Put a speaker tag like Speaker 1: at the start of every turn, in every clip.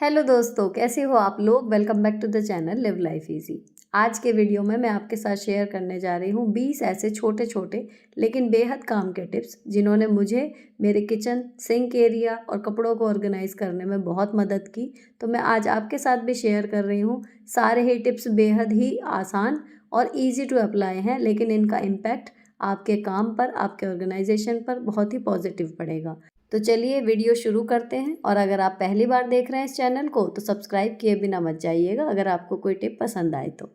Speaker 1: Hello दोस्तों, कैसे हो आप लोग। Welcome back to the channel Live Life Easy. आज के वीडियो में मैं आपके साथ शेयर करने जा रही हूँ 20 ऐसे छोटे छोटे लेकिन बेहद काम के टिप्स जिन्होंने मुझे मेरे किचन, सिंक एरिया और कपड़ों को ऑर्गेनाइज करने में बहुत मदद की। तो मैं आज आपके साथ भी शेयर कर रही हूँ। सारे ही टिप्स बेहद ही आसान और ईजी टू अप्लाई हैं, लेकिन इनका इम्पैक्ट आपके काम पर, आपके ऑर्गेनाइजेशन पर बहुत ही पॉजिटिव पड़ेगा। तो चलिए वीडियो शुरू करते हैं। और अगर आप पहली बार देख रहे हैं इस चैनल को तो सब्सक्राइब किए बिना मत जाइएगा अगर आपको कोई टिप पसंद आए तो।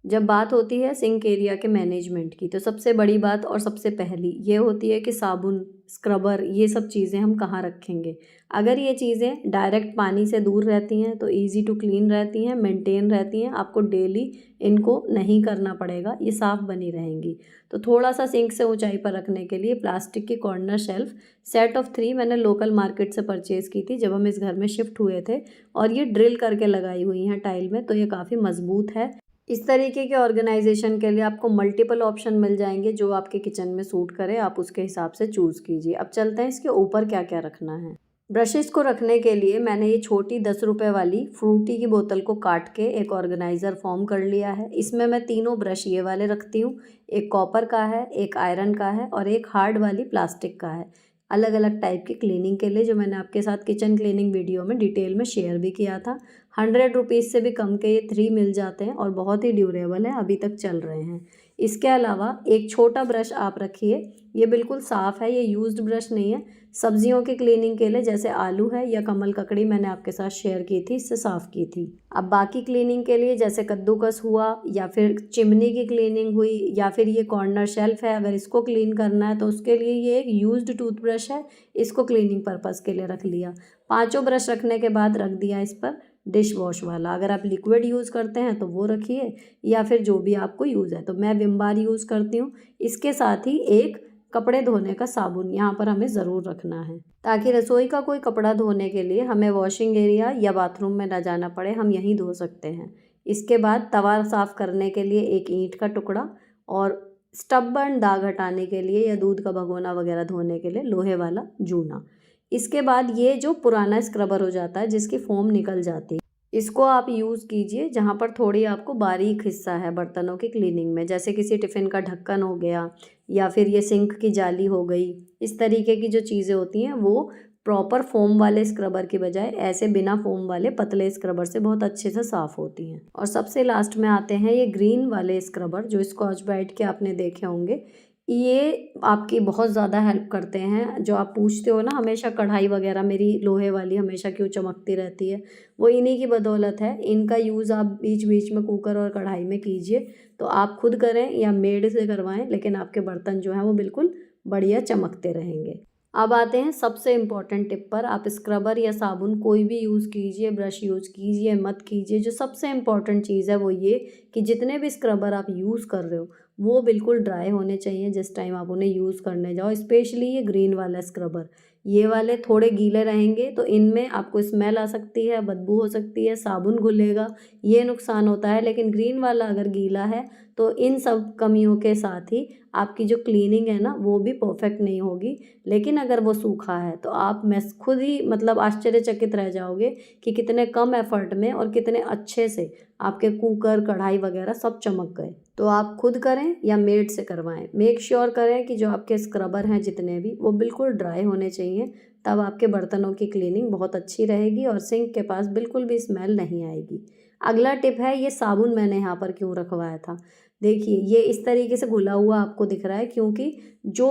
Speaker 1: जब बात होती है सिंक एरिया के मैनेजमेंट की तो सबसे बड़ी बात और सबसे पहली ये होती है कि साबुन, स्क्रबर, ये सब चीज़ें हम कहाँ रखेंगे। अगर ये चीज़ें डायरेक्ट पानी से दूर रहती हैं तो इजी टू क्लीन रहती हैं, मेंटेन रहती हैं, आपको डेली इनको नहीं करना पड़ेगा, ये साफ़ बनी रहेंगी। तो थोड़ा सा सिंक से ऊंचाई पर रखने के लिए प्लास्टिक की कॉर्नर शेल्फ सेट ऑफ 3 मैंने लोकल मार्केट से परचेज़ की थी जब हम इस घर में शिफ्ट हुए थे। और ये ड्रिल करके लगाई हुई हैं टाइल में, तो ये काफ़ी मजबूत है। इस तरीके के ऑर्गेनाइजेशन के लिए आपको मल्टीपल ऑप्शन मिल जाएंगे जो आपके किचन में सूट करे, आप उसके हिसाब से चूज़ कीजिए। अब चलते हैं इसके ऊपर क्या क्या रखना है। ब्रशेस को रखने के लिए मैंने ये छोटी 10 रुपये वाली फ्रूटी की बोतल को काट के एक ऑर्गेनाइज़र फॉर्म कर लिया है। इसमें मैं तीनों ब्रश ये वाले रखती हूँ, एक कॉपर का है, एक आयरन का है और एक हार्ड वाली प्लास्टिक का है। अलग अलग टाइप की क्लीनिंग के लिए, जो मैंने आपके साथ किचन क्लीनिंग वीडियो में डिटेल में शेयर भी किया था। 100 रुपीज़ से भी कम के ये 3 मिल जाते हैं और बहुत ही ड्यूरेबल है, अभी तक चल रहे हैं। इसके अलावा एक छोटा ब्रश आप रखिए, ये बिल्कुल साफ़ है, ये यूज्ड ब्रश नहीं है। सब्जियों की क्लीनिंग के लिए, जैसे आलू है या कमल ककड़ी मैंने आपके साथ शेयर की थी, इससे साफ़ की थी। अब बाकी क्लीनिंग के लिए जैसे कद्दूकस हुआ या फिर चिमनी की क्लीनिंग हुई या फिर ये कॉर्नर शेल्फ है, अगर इसको क्लीन करना है तो उसके लिए ये एक यूज्ड टूथब्रश है, इसको क्लीनिंग पर्पज़ के लिए रख लिया। पाँचों ब्रश रखने के बाद रख दिया इस पर डिश वॉश वाला। अगर आप लिक्विड यूज़ करते हैं तो वो रखिए या फिर जो भी आपको यूज़ है, तो मैं विम बार यूज़ करती हूँ। इसके साथ ही एक कपड़े धोने का साबुन यहाँ पर हमें ज़रूर रखना है, ताकि रसोई का कोई कपड़ा धोने के लिए हमें वॉशिंग एरिया या बाथरूम में ना जाना पड़े, हम यहीं धो सकते हैं। इसके बाद तवा साफ़ करने के लिए एक ईंट का टुकड़ा और स्टबर्न दाग हटाने के लिए या दूध का भगोना वगैरह धोने के लिए लोहे वाला जूना। इसके बाद ये जो पुराना स्क्रबर हो जाता है जिसकी फोम निकल जाती है, इसको आप यूज़ कीजिए जहाँ पर थोड़ी आपको बारीक हिस्सा है बर्तनों की क्लीनिंग में, जैसे किसी टिफ़िन का ढक्कन हो गया या फिर ये सिंक की जाली हो गई। इस तरीके की जो चीज़ें होती हैं वो प्रॉपर फोम वाले स्क्रबर की बजाय ऐसे बिना फोम वाले पतले स्क्रबर से बहुत अच्छे से साफ़ होती हैं। और सबसे लास्ट में आते हैं ये ग्रीन वाले स्क्रबर, जो स्कॉच ब्राइट के आपने देखे होंगे। ये आपकी बहुत ज़्यादा हेल्प करते हैं। जो आप पूछते हो ना हमेशा कढ़ाई वगैरह मेरी लोहे वाली हमेशा क्यों चमकती रहती है, वो इन्हीं की बदौलत है। इनका यूज़ आप बीच बीच में कुकर और कढ़ाई में कीजिए, तो आप खुद करें या मेड से करवाएं, लेकिन आपके बर्तन जो हैं वो बिल्कुल बढ़िया चमकते रहेंगे। अब आते हैं सबसे इम्पॉर्टेंट टिप पर। आप स्क्रबर या साबुन कोई भी यूज़ कीजिए, ब्रश यूज़ कीजिए मत कीजिए, जो सबसे इम्पॉर्टेंट चीज़ है वो ये कि जितने भी स्क्रबर आप यूज़ कर रहे हो वो बिल्कुल ड्राई होने चाहिए जिस टाइम आप उन्हें यूज़ करने जाओ। स्पेशली ये ग्रीन वाला स्क्रबर, ये वाले थोड़े गीले रहेंगे तो इनमें आपको स्मेल आ सकती है, बदबू हो सकती है, साबुन घुलेगा, ये नुकसान होता है। लेकिन ग्रीन वाला अगर गीला है तो इन सब कमियों के साथ ही आपकी जो क्लीनिंग है ना वो भी परफेक्ट नहीं होगी। लेकिन अगर वो सूखा है तो आप मैं खुद ही मतलब आश्चर्यचकित रह जाओगे कि कितने कम एफर्ट में और कितने अच्छे से आपके कुकर, कढ़ाई वगैरह सब चमक गए। तो आप खुद करें या मेड से करवाएं, मेक श्योर करें कि जो आपके स्क्रबर हैं जितने भी वो बिल्कुल ड्राई होने चाहिए, तब आपके बर्तनों की क्लीनिंग बहुत अच्छी रहेगी और सिंक के पास बिल्कुल भी स्मेल नहीं आएगी। अगला टिप है, ये साबुन मैंने यहाँ पर क्यों रखवाया था। देखिए ये इस तरीके से घुला हुआ आपको दिख रहा है क्योंकि जो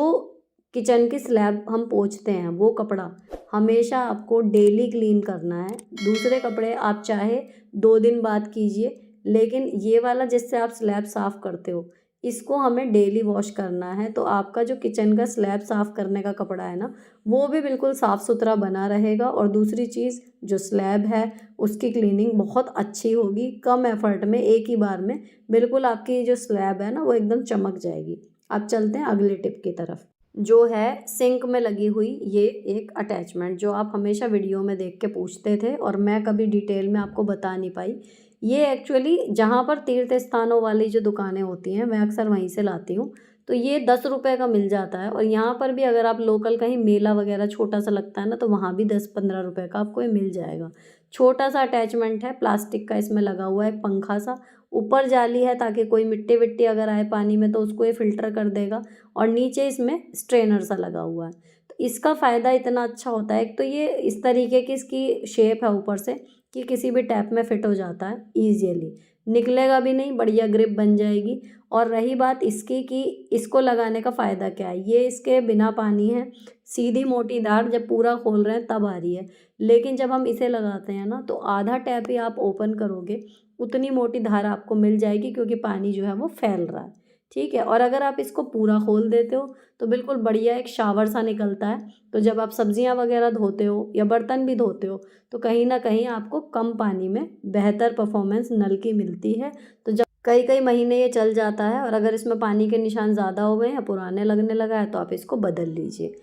Speaker 1: किचन की स्लैब हम पोंछते हैं वो कपड़ा हमेशा आपको डेली क्लीन करना है। दूसरे कपड़े आप चाहे 2 दिन बाद कीजिए, लेकिन ये वाला जिससे आप स्लैब साफ़ करते हो इसको हमें डेली वॉश करना है। तो आपका जो किचन का स्लैब साफ़ करने का कपड़ा है ना वो भी बिल्कुल साफ़ सुथरा बना रहेगा। और दूसरी चीज़, जो स्लैब है उसकी क्लीनिंग बहुत अच्छी होगी, कम एफर्ट में एक ही बार में बिल्कुल आपकी जो स्लैब है ना वो एकदम चमक जाएगी। अब चलते हैं अगले टिप की तरफ, जो है सिंक में लगी हुई ये एक अटैचमेंट, जो आप हमेशा वीडियो में देख के पूछते थे और मैं कभी डिटेल में आपको बता नहीं पाई। ये एक्चुअली जहाँ पर तीर्थ स्थानों वाली जो दुकानें होती हैं मैं अक्सर वहीं से लाती हूँ। तो ये 10 रुपये का मिल जाता है। और यहाँ पर भी अगर आप लोकल कहीं मेला वगैरह छोटा सा लगता है ना, तो वहाँ भी 10-15 रुपये का आपको ये मिल जाएगा। छोटा सा अटैचमेंट है प्लास्टिक का, इसमें लगा हुआ है पंखा सा, ऊपर जाली है ताकि कोई मिट्टी विट्टी अगर आए पानी में तो उसको ये फ़िल्टर कर देगा, और नीचे इसमें स्ट्रेनर सा लगा हुआ है। तो इसका फ़ायदा इतना अच्छा होता है, एक तो ये इस तरीके की इसकी शेप है ऊपर से कि किसी भी टैप में फ़िट हो जाता है ईज़िली, निकलेगा भी नहीं, बढ़िया ग्रिप बन जाएगी। और रही बात इसकी कि इसको लगाने का फ़ायदा क्या है, ये इसके बिना पानी है, सीधी मोटी धार जब पूरा खोल रहे हैं तब आ रही है। लेकिन जब हम इसे लगाते हैं ना, तो आधा टैप ही आप ओपन करोगे, उतनी मोटी धार आपको मिल जाएगी, क्योंकि पानी जो है वो फैल रहा है, ठीक है। और अगर आप इसको पूरा खोल देते हो तो बिल्कुल बढ़िया एक शावर सा निकलता है। तो जब आप सब्जियां वगैरह धोते हो या बर्तन भी धोते हो, तो कहीं ना कहीं आपको कम पानी में बेहतर परफॉर्मेंस नल की मिलती है। तो जब कई कई महीने ये चल जाता है, और अगर इसमें पानी के निशान ज़्यादा हो गए या पुराने लगने लगा है तो आप इसको बदल लीजिए।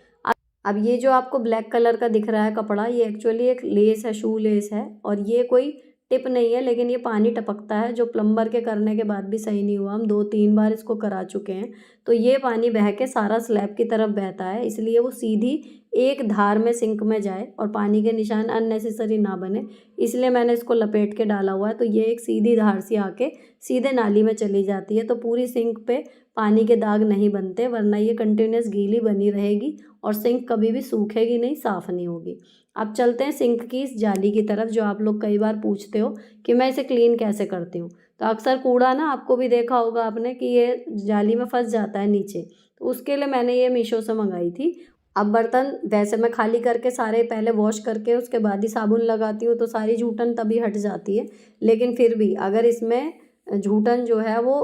Speaker 1: अब ये जो आपको ब्लैक कलर का दिख रहा है कपड़ा, ये एक्चुअली एक लेस है, शू लेस है, और ये कोई टिप नहीं है, लेकिन ये पानी टपकता है, जो प्लम्बर के करने के बाद भी सही नहीं हुआ। हम 2-3 बार इसको करा चुके हैं, तो ये पानी बह के सारा स्लैब की तरफ बहता है, इसलिए वो सीधी एक धार में सिंक में जाए और पानी के निशान अननेसेसरी ना बने, इसलिए मैंने इसको लपेट के डाला हुआ है। तो ये एक सीधी धार सी आके सीधे नाली में चली जाती है, तो पूरी सिंक पे पानी के दाग नहीं बनते, वरना ये कंटिन्यूस गीली बनी रहेगी और सिंक कभी भी सूखेगी नहीं, साफ़ नहीं होगी। अब चलते हैं सिंक की इस जाली की तरफ, जो आप लोग कई बार पूछते हो कि मैं इसे क्लीन कैसे करती हूँ। तो अक्सर कूड़ा ना, आपको भी देखा होगा आपने कि ये जाली में फंस जाता है नीचे, तो उसके लिए मैंने ये मीशो से मंगाई थी। अब बर्तन वैसे मैं खाली करके सारे पहले वॉश करके उसके बाद ही साबुन लगाती हूँ, तो सारी जूठन तभी हट जाती है। लेकिन फिर भी अगर इसमें जूठन जो है वो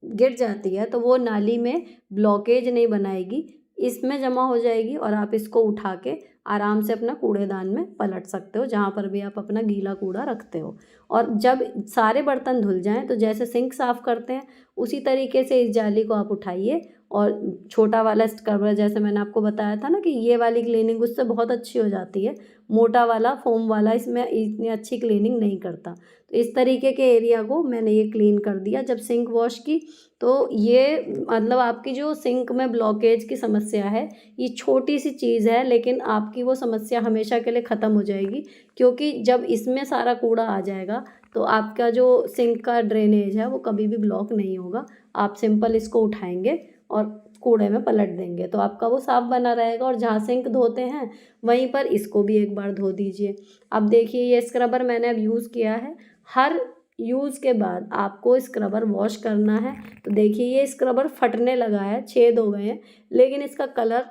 Speaker 1: गिर जाती है, तो वो नाली में ब्लॉकेज नहीं बनाएगी, इसमें जमा हो जाएगी, और आप इसको उठा के आराम से अपना कूड़ेदान में पलट सकते हो, जहाँ पर भी आप अपना गीला कूड़ा रखते हो। और जब सारे बर्तन धुल जाएं, तो जैसे सिंक साफ़ करते हैं उसी तरीके से इस जाली को आप उठाइए, और छोटा वाला स्क्रबर, जैसे मैंने आपको बताया था ना कि ये वाली क्लीनिंग उससे बहुत अच्छी हो जाती है, मोटा वाला फोम वाला इसमें इतनी अच्छी क्लीनिंग नहीं करता। तो इस तरीके के एरिया को मैंने ये क्लीन कर दिया जब सिंक वॉश की। तो ये मतलब आपकी जो सिंक में ब्लॉकेज की समस्या है, ये छोटी सी चीज़ है, लेकिन आपकी वो समस्या हमेशा के लिए ख़त्म हो जाएगी, क्योंकि जब इसमें सारा कूड़ा आ जाएगा तो आपका जो सिंक का ड्रेनेज है वो कभी भी ब्लॉक नहीं होगा। आप सिंपल इसको उठाएंगे और कूड़े में पलट देंगे, तो आपका वो साफ़ बना रहेगा। और जहाँ सिंक धोते हैं वहीं पर इसको भी एक बार धो दीजिए। अब देखिए, ये स्क्रबर मैंने अब यूज़ किया है, हर यूज़ के बाद आपको स्क्रबर वॉश करना है। तो देखिए, ये स्क्रबर फटने लगा है, छेद हो गए हैं, लेकिन इसका कलर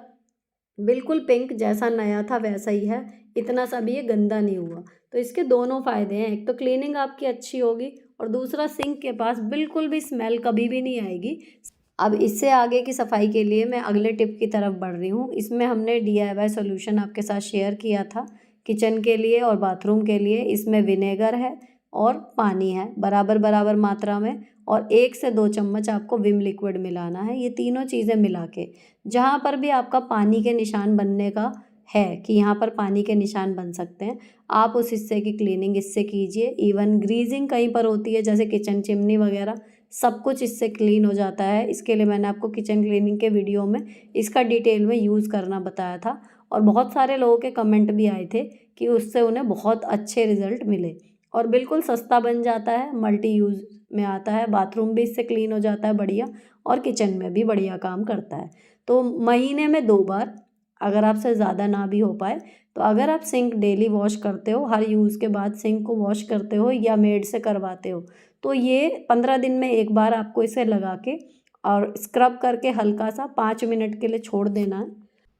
Speaker 1: बिल्कुल पिंक जैसा नया था वैसा ही है, इतना सा भी ये गंदा नहीं हुआ। तो इसके दोनों फ़ायदे हैं, एक तो क्लीनिंग आपकी अच्छी होगी, और दूसरा सिंक के पास बिल्कुल भी स्मेल कभी भी नहीं आएगी। अब इससे आगे की सफाई के लिए मैं अगले टिप की तरफ बढ़ रही हूँ। इसमें हमने DIY सॉल्यूशन आपके साथ शेयर किया था किचन के लिए और बाथरूम के लिए। इसमें विनेगर है और पानी है बराबर बराबर मात्रा में, और 1 से 2 चम्मच आपको विम लिक्विड मिलाना है। ये तीनों चीज़ें मिला के जहाँ पर भी आपका पानी के निशान बनने का है कि यहाँ पर पानी के निशान बन सकते हैं, आप उस हिस्से की क्लीनिंग इससे कीजिए। इवन ग्रीजिंग कहीं पर होती है जैसे किचन चिमनी वगैरह, सब कुछ इससे क्लीन हो जाता है। इसके लिए मैंने आपको किचन क्लीनिंग के वीडियो में इसका डिटेल में यूज़ करना बताया था, और बहुत सारे लोगों के कमेंट भी आए थे कि उससे उन्हें बहुत अच्छे रिज़ल्ट मिले। और बिल्कुल सस्ता बन जाता है, मल्टी यूज़ में आता है, बाथरूम भी इससे क्लीन हो जाता है बढ़िया, और किचन में भी बढ़िया काम करता है। तो महीने में 2 बार, अगर आपसे ज़्यादा ना भी हो पाए, तो अगर आप सिंक डेली वॉश करते हो, हर यूज़ के बाद सिंक को वॉश करते हो या मेड से करवाते हो, तो ये 15 दिन में एक बार आपको इसे लगा के और स्क्रब करके हल्का सा 5 मिनट के लिए छोड़ देना है।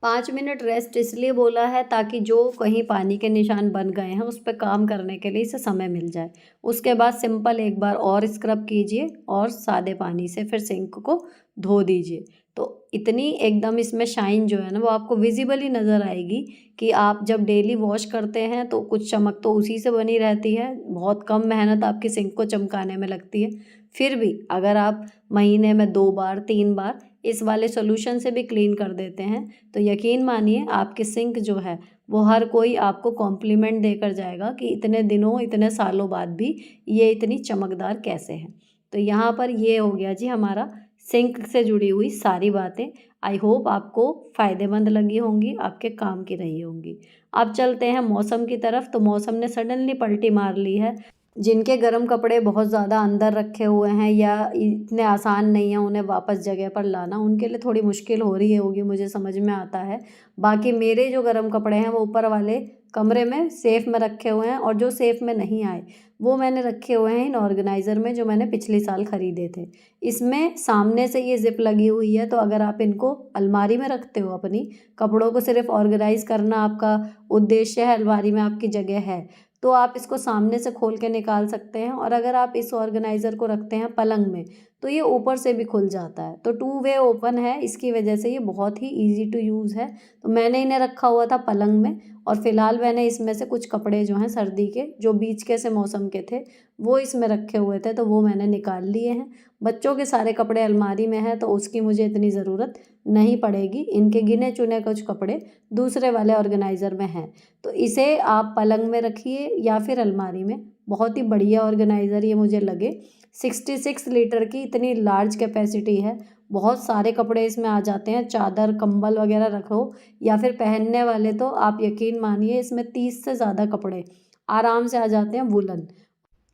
Speaker 1: 5 मिनट रेस्ट इसलिए बोला है ताकि जो कहीं पानी के निशान बन गए हैं उस पर काम करने के लिए इसे समय मिल जाए। उसके बाद सिंपल एक बार और स्क्रब कीजिए और सादे पानी से फिर सिंक को धो दीजिए। तो इतनी एकदम इसमें शाइन जो है ना वो आपको विजिबली नज़र आएगी कि आप जब डेली वॉश करते हैं तो कुछ चमक तो उसी से बनी रहती है, बहुत कम मेहनत आपकी सिंक को चमकाने में लगती है। फिर भी अगर आप महीने में 2 बार 3 बार इस वाले सोल्यूशन से भी क्लीन कर देते हैं, तो यकीन मानिए आपकी सिंक जो है वो हर कोई आपको कॉम्प्लीमेंट देकर जाएगा कि इतने दिनों इतने सालों बाद भी ये इतनी चमकदार कैसे है। तो यहाँ पर ये हो गया जी हमारा सिंक से जुड़ी हुई सारी बातें आई होप आपको फ़ायदेमंद लगी होंगी, आपके काम की रही होंगी। अब चलते हैं मौसम की तरफ। तो मौसम ने सडनली पलटी मार ली है। जिनके गर्म कपड़े बहुत ज़्यादा अंदर रखे हुए हैं या इतने आसान नहीं है उन्हें वापस जगह पर लाना, उनके लिए थोड़ी मुश्किल हो रही होगी, मुझे समझ में आता है। बाकी मेरे जो गर्म कपड़े हैं वो ऊपर वाले कमरे में सेफ़ में रखे हुए हैं, और जो सेफ़ में नहीं आए वो मैंने रखे हुए हैं इन ऑर्गेनाइज़र में, जो मैंने पिछले साल ख़रीदे थे। इसमें सामने से ये ज़िप लगी हुई है, तो अगर आप इनको अलमारी में रखते हो, अपनी कपड़ों को सिर्फ़ ऑर्गेनाइज़ करना आपका उद्देश्य है, अलमारी में आपकी जगह है, तो आप इसको सामने से खोल के निकाल सकते हैं। और अगर आप इस ऑर्गेनाइज़र को रखते हैं पलंग में, तो ये ऊपर से भी खुल जाता है। तो टू वे ओपन है, इसकी वजह से ये बहुत ही ईज़ी टू यूज़ है। तो मैंने इन्हें रखा हुआ था पलंग में, और फ़िलहाल मैंने इसमें से कुछ कपड़े जो हैं सर्दी के, जो बीच के से मौसम के थे, वो इसमें रखे हुए थे, तो वो मैंने निकाल लिए हैं। बच्चों के सारे कपड़े अलमारी में हैं, तो उसकी मुझे इतनी ज़रूरत नहीं पड़ेगी। इनके गिने चुने कुछ कपड़े दूसरे वाले ऑर्गेनाइज़र में हैं। तो इसे आप पलंग में रखिए या फिर अलमारी में। बहुत ही बढ़िया ऑर्गेनाइज़र ये मुझे लगे। 66 लीटर की इतनी लार्ज कैपेसिटी है। बहुत सारे कपड़े इसमें आ जाते हैं, चादर कंबल वगैरह रखो या फिर पहनने वाले, तो आप यकीन मानिए इसमें 30 से ज़्यादा कपड़े आराम से आ जाते हैं वूलन।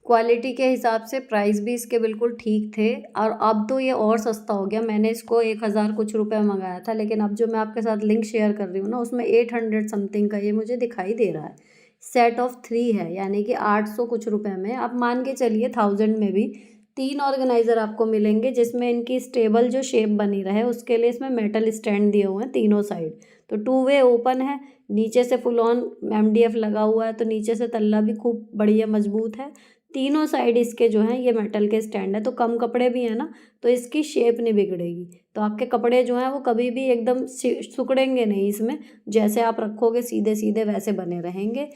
Speaker 1: क्वालिटी के हिसाब से प्राइस भी इसके बिल्कुल ठीक थे, और अब तो ये और सस्ता हो गया। मैंने इसको 1000 कुछ रुपए मंगाया था, लेकिन अब जो मैं आपके साथ लिंक शेयर कर रही हूँ ना, उसमें 800 समथिंग का ये मुझे दिखाई दे रहा है। सेट ऑफ 3 है, यानी कि 800 कुछ रुपए में, आप मान के चलिए 1000 में भी 3 ऑर्गेनाइज़र आपको मिलेंगे, जिसमें इनकी स्टेबल जो शेप बनी रहे उसके लिए इसमें मेटल स्टैंड दिए हुए हैं तीनों साइड। तो टू वे ओपन है, नीचे से फुल ऑन MDF लगा हुआ है, तो नीचे से तल्ला भी खूब बढ़िया मजबूत है। तीनों साइड इसके जो हैं ये मेटल के स्टैंड है, तो कम कपड़े भी हैं ना, तो इसकी शेप नहीं बिगड़ेगी। तो आपके कपड़े जो हैं वो कभी भी एकदम सिकुड़ेंगे नहीं इसमें, जैसे आप रखोगे सीधे सीधे वैसे बने रहेंगे।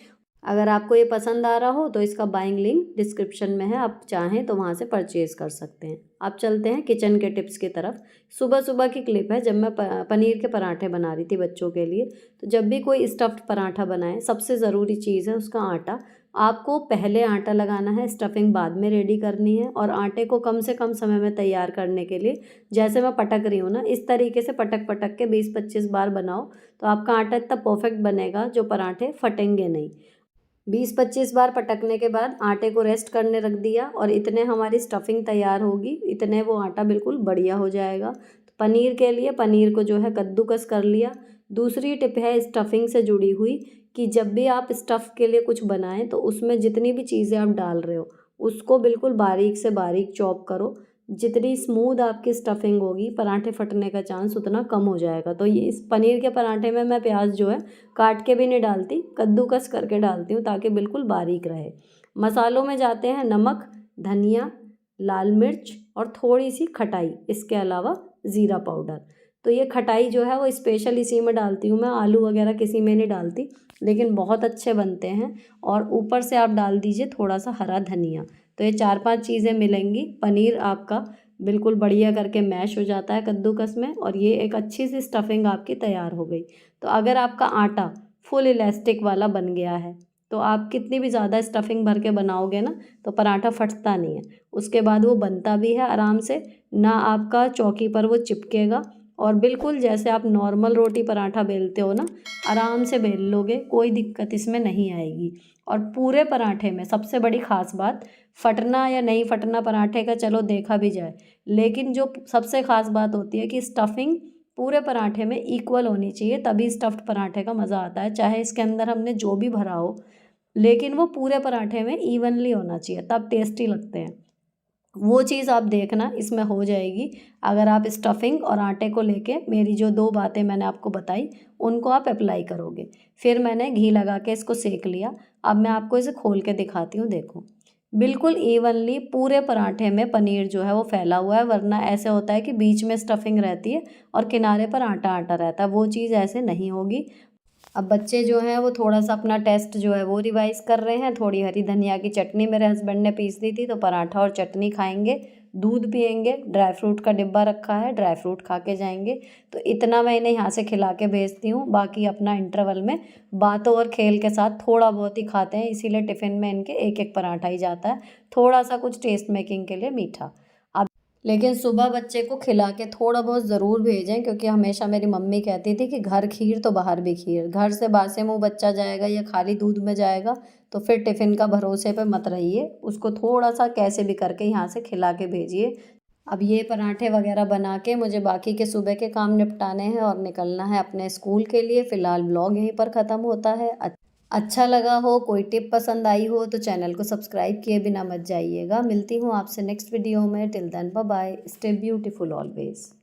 Speaker 1: अगर आपको ये पसंद आ रहा हो तो इसका बाइंग लिंक डिस्क्रिप्शन में है, आप चाहें तो वहाँ से परचेज़ कर सकते हैं। आप चलते हैं किचन के टिप्स की तरफ। सुबह सुबह की क्लिप है, जब मैं पनीर के पराठे बना रही थी बच्चों के लिए। तो जब भी कोई स्टफ़्ड पराठा बनाए, सबसे ज़रूरी चीज़ है उसका आटा। आपको पहले आटा लगाना है, स्टफिंग बाद में रेडी करनी है। और आटे को कम से कम समय में तैयार करने के लिए, जैसे मैं पटक रही हूँ ना, इस तरीके से पटक पटक के 20-25 बार बनाओ, तो आपका आटा इतना परफेक्ट बनेगा जो पराठे फटेंगे नहीं। 20-25 बार पटकने के बाद आटे को रेस्ट करने रख दिया, और इतने हमारी स्टफिंग तैयार होगी, इतने वो आटा बिल्कुल बढ़िया हो जाएगा। तो पनीर के लिए पनीर को जो है कद्दूकस कर लिया। दूसरी टिप है स्टफिंग से जुड़ी हुई, कि जब भी आप स्टफ़ के लिए कुछ बनाएं तो उसमें जितनी भी चीज़ें आप डाल रहे हो उसको बिल्कुल बारीक से बारीक चॉप करो। जितनी स्मूथ आपकी स्टफिंग होगी, पराठे फटने का चांस उतना कम हो जाएगा। तो ये इस पनीर के पराठे में मैं प्याज जो है काट के भी नहीं डालती, कद्दूकस करके डालती हूँ, ताकि बिल्कुल बारीक रहे। मसालों में जाते हैं नमक, धनिया, लाल मिर्च और थोड़ी सी खटाई, इसके अलावा ज़ीरा पाउडर। तो ये खटाई जो है वो स्पेशल इसी में डालती हूँ मैं, आलू वगैरह किसी में नहीं डालती, लेकिन बहुत अच्छे बनते हैं। और ऊपर से आप डाल दीजिए थोड़ा सा हरा धनिया। तो ये 4-5 चीज़ें मिलेंगी, पनीर आपका बिल्कुल बढ़िया करके मैश हो जाता है कद्दूकस में, और ये एक अच्छी सी स्टफिंग आपकी तैयार हो गई। तो अगर आपका आटा फुल इलास्टिक वाला बन गया है, तो आप कितनी भी ज़्यादा स्टफिंग भर के बनाओगे ना, तो पराठा फटता नहीं है। उसके बाद वो बनता भी है आराम से, ना आपका चौकी पर वो चिपकेगा, और बिल्कुल जैसे आप नॉर्मल रोटी पराठा बेलते हो ना, आराम से बेल लोगे, कोई दिक्कत इसमें नहीं आएगी। और पूरे पराठे में सबसे बड़ी ख़ास बात, फटना या नहीं फटना पराठे का चलो देखा भी जाए, लेकिन जो सबसे ख़ास बात होती है कि स्टफिंग पूरे पराठे में इक्वल होनी चाहिए, तभी स्टफ्ड पराठे का मज़ा आता है। चाहे इसके अंदर हमने जो भी भरा हो, लेकिन वो पूरे पराठे में इवनली होना चाहिए, तब टेस्टी लगते हैं। वो चीज़ आप देखना इसमें हो जाएगी, अगर आप स्टफिंग और आटे को लेके मेरी जो 2 बातें मैंने आपको बताई उनको आप अप्लाई करोगे। फिर मैंने घी लगा के इसको सेक लिया। अब मैं आपको इसे खोल के दिखाती हूँ, देखो। बिल्कुल इवनली पूरे पराठे में पनीर जो है वो फैला हुआ है, वरना ऐसे होता है कि बीच में स्टफिंग रहती है और किनारे पर आटा आटा रहता है, वो चीज़ ऐसे नहीं होगी। अब बच्चे जो हैं वो थोड़ा सा अपना टेस्ट जो है वो रिवाइज़ कर रहे हैं। थोड़ी हरी धनिया की चटनी मेरे हस्बैंड ने पीस दी थी, तो पराठा और चटनी खाएंगे, दूध पियेंगे, ड्राई फ्रूट का डिब्बा रखा है, ड्राई फ्रूट खा के जाएंगे। तो इतना मैं इन्हें यहाँ से खिला के भेजती हूँ, बाकी अपना इंटरवल में बातों और खेल के साथ थोड़ा बहुत ही खाते हैं, इसीलिए टिफ़िन में इनके एक एक पराठा ही जाता है, थोड़ा सा कुछ टेस्ट मेकिंग के लिए मीठा। अब लेकिन सुबह बच्चे को खिला के थोड़ा बहुत ज़रूर भेजें, क्योंकि हमेशा मेरी मम्मी कहती थी कि घर खीर तो बाहर भी खीर। घर से बासे मुँह बच्चा जाएगा या खाली दूध में जाएगा तो फिर टिफ़िन का भरोसे पे मत रहिए, उसको थोड़ा-सा कैसे भी करके यहाँ से खिला के भेजिए। अब ये पराठे वग़ैरह बना के मुझे बाकी के सुबह के काम निपटाने हैं और निकलना है अपने स्कूल के लिए। फ़िलहाल व्लॉग यहीं पर ख़त्म होता है। अच्छा लगा हो, कोई टिप पसंद आई हो तो चैनल को सब्सक्राइब किए बिना मत जाइएगा। मिलती हूँ आपसे नेक्स्ट वीडियो में। Till then bye bye, stay beautiful always.